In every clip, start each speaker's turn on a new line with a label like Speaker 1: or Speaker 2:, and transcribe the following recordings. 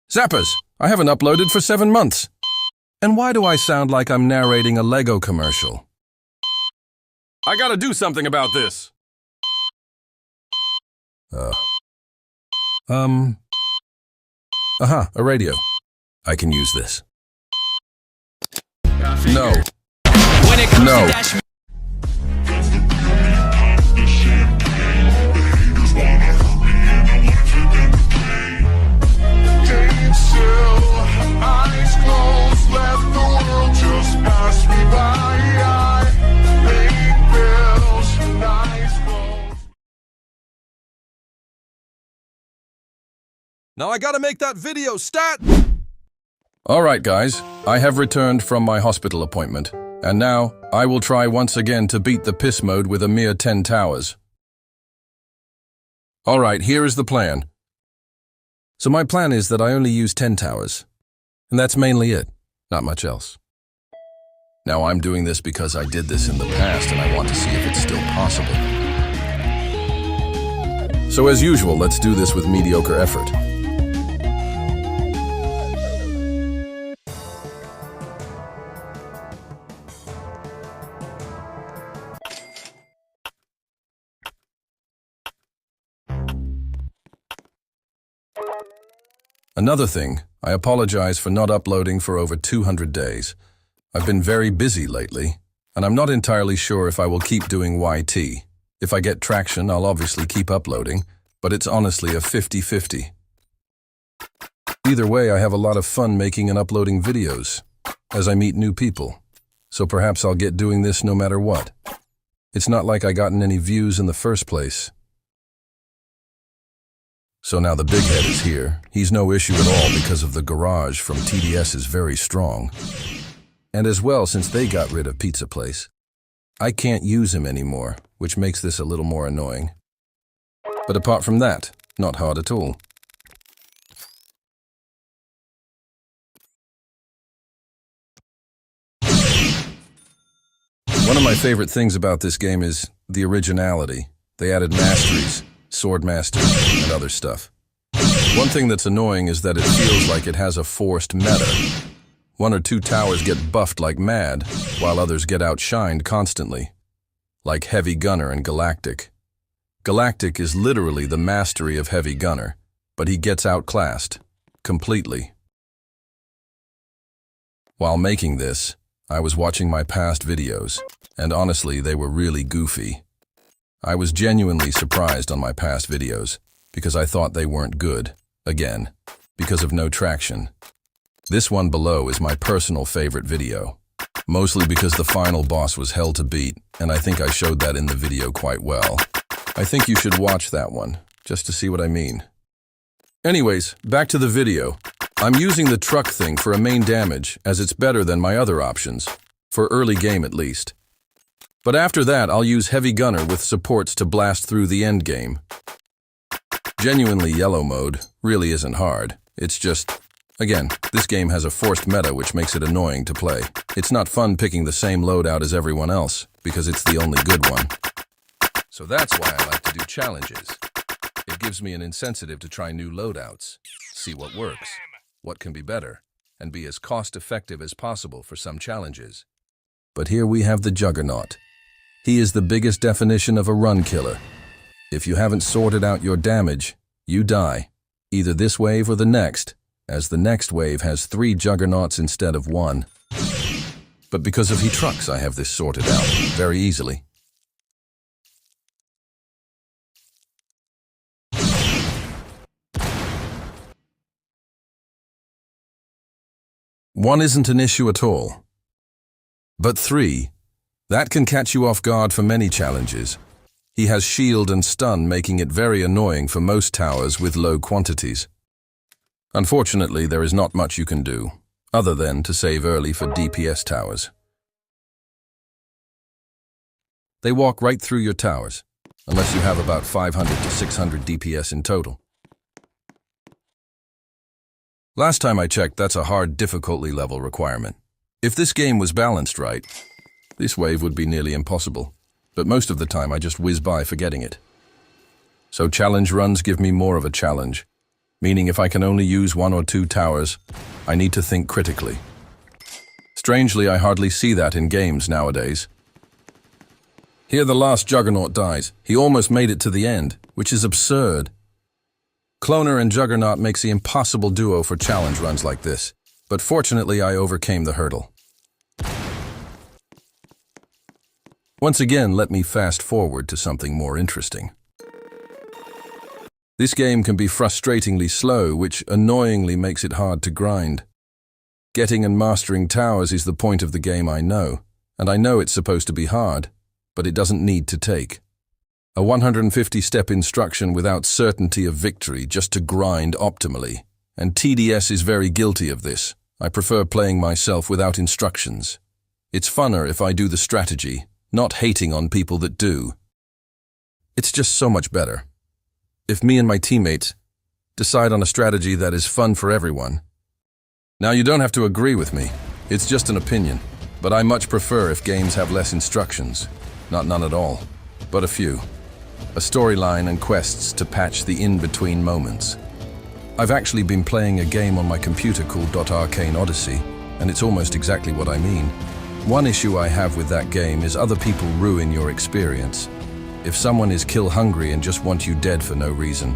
Speaker 1: Zappers, I haven't uploaded for 7 months. And why do I sound like I'm narrating a Lego commercial?
Speaker 2: I gotta do something about this.
Speaker 1: A radio. I can use this. No. No.
Speaker 2: Now I gotta make that video stat!
Speaker 1: Alright guys, I have returned from my hospital appointment, and now I will try once again to beat the piss mode with a mere 10 towers. Alright, here is the plan. So my plan is that I only use 10 towers, and that's mainly it, not much else. Now I'm doing this because I did this in the past and I want to see if it's still possible. So as usual, let's do this with mediocre effort. Another thing, I apologize for not uploading for over 200 days. I've been very busy lately, and I'm not entirely sure if I will keep doing YT. If I get traction, I'll obviously keep uploading, but it's honestly a 50-50. Either way, I have a lot of fun making and uploading videos, as I meet new people. So perhaps I'll get doing this no matter what. It's not like I gotten any views in the first place. So now the big head is here. He's no issue at all because of the garage from TDS is very strong. And as well, since they got rid of Pizza Place, I can't use him anymore, which makes this a little more annoying. But apart from that, not hard at all. One of my favorite things about this game is the originality. They added masteries, sword master, and other stuff. One thing that's annoying is that it feels like it has a forced meta. 1 or 2 towers get buffed like mad, while others get outshined constantly. Like Heavy Gunner and Galactic. Galactic is literally the mastery of Heavy Gunner, but he gets outclassed. Completely. While making this, I was watching my past videos, and honestly, they were really goofy. I was genuinely surprised on my past videos, because I thought they weren't good, again, because of no traction. This one below is my personal favorite video, mostly because the final boss was hell to beat, and I think I showed that in the video quite well. I think you should watch that one, just to see what I mean. Anyways, back to the video. I'm using the truck thing for a main damage, as it's better than my other options, for early game at least. But after that, I'll use Heavy Gunner with supports to blast through the end game. Genuinely yellow mode really isn't hard. It's just, again, this game has a forced meta which makes it annoying to play. It's not fun picking the same loadout as everyone else, because it's the only good one. So that's why I like to do challenges. It gives me an incentive to try new loadouts, see what works, what can be better, and be as cost-effective as possible for some challenges. But here we have the Juggernaut. He is the biggest definition of a run killer. If you haven't sorted out your damage, you die, either this wave or the next, as the next wave has 3 Juggernauts instead of 1. But because of He-Trucks, I have this sorted out very easily. One isn't an issue at all. But 3, that can catch you off guard for many challenges. He has shield and stun, making it very annoying for most towers with low quantities. Unfortunately, there is not much you can do, other than to save early for DPS towers. They walk right through your towers, unless you have about 500 to 600 DPS in total. Last time I checked, that's a hard difficulty level requirement. If this game was balanced right, this wave would be nearly impossible, but most of the time I just whiz by forgetting it. So challenge runs give me more of a challenge. meaning if I can only use 1 or 2 towers, I need to think critically. Strangely, I hardly see that in games nowadays. Here the last Juggernaut dies. He almost made it to the end, which is absurd. Cloner and Juggernaut makes the impossible duo for challenge runs like this, but fortunately I overcame the hurdle. Once again, let me fast forward to something more interesting. This game can be frustratingly slow, which annoyingly makes it hard to grind. Getting and mastering towers is the point of the game, I know, and I know it's supposed to be hard, but it doesn't need to take. A 150-step instruction without certainty of victory just to grind optimally, and TDS is very guilty of this. I prefer playing myself without instructions. It's funner if I do the strategy, not hating on people that do. It's just so much better. If me and my teammates decide on a strategy that is fun for everyone. Now, you don't have to agree with me. It's just an opinion. But I much prefer if games have less instructions. Not none at all, but a few. A storyline and quests to patch the in-between moments. I've actually been playing a game on my computer called Arcane Odyssey, and it's almost exactly what I mean. One issue I have with that game is other people ruin your experience. If someone is kill-hungry and just wants you dead for no reason,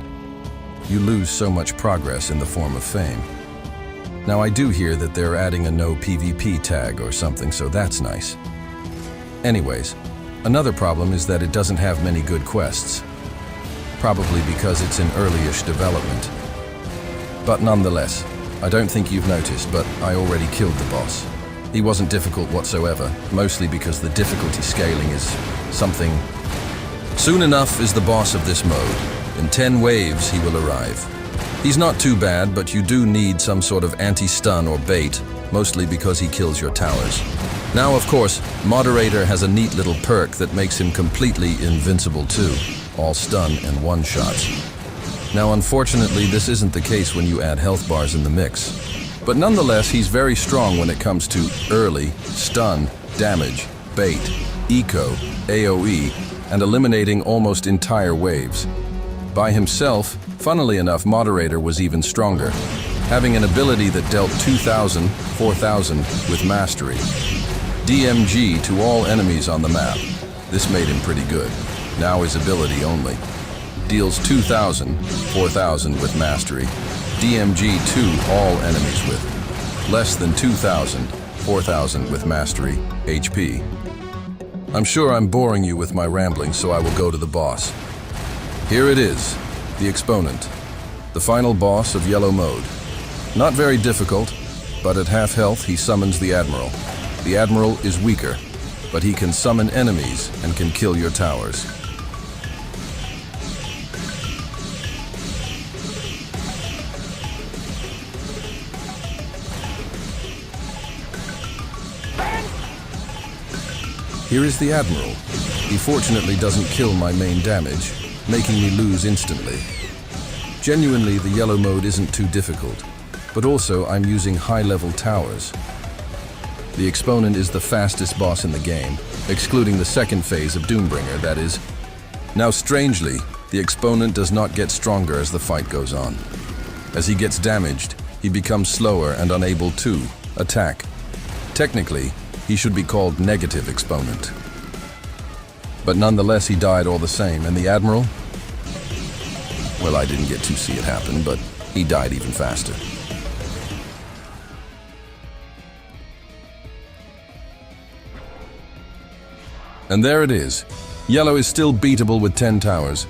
Speaker 1: you lose so much progress in the form of fame. Now, I do hear that they're adding a no PvP tag or something, so that's nice. Anyways, another problem is that it doesn't have many good quests. Probably because it's in early-ish development. But nonetheless, I don't think you've noticed, but I already killed the boss. He wasn't difficult whatsoever, mostly because the difficulty scaling is something. Soon enough is the boss of this mode. In 10 waves he will arrive. He's not too bad, but you do need some sort of anti-stun or bait, mostly because he kills your towers. Now, of course, Moderator has a neat little perk that makes him completely invincible too, all stun and one-shots. Now, unfortunately, this isn't the case when you add health bars in the mix. But nonetheless, he's very strong when it comes to early, stun, damage, bait, eco, AoE, and eliminating almost entire waves. By himself, funnily enough, Moderator was even stronger, having an ability that dealt 2,000, 4,000 with mastery. DMG to all enemies on the map. This made him pretty good. Now his ability only. Deals 2,000, 4,000 with mastery. DMG to all enemies with less than 2,000, 4,000 with mastery, HP. I'm sure I'm boring you with my rambling, so I will go to the boss. Here it is, the Exponent, the final boss of Yellow Mode. Not very difficult, but at half health he summons the Admiral. The Admiral is weaker, but he can summon enemies and can kill your towers. Here is the Admiral. He fortunately doesn't kill my main damage, making me lose instantly. Genuinely, the Yellow Mode isn't too difficult, but also I'm using high-level towers. The Exponent is the fastest boss in the game, excluding the second phase of Doombringer, that is. Now, strangely, the Exponent does not get stronger as the fight goes on. As he gets damaged, he becomes slower and unable to attack. Technically, he should be called Negative Exponent. But nonetheless, he died all the same, and the Admiral? Well, I didn't get to see it happen, but he died even faster. And there it is. Yellow is still beatable with 10 towers,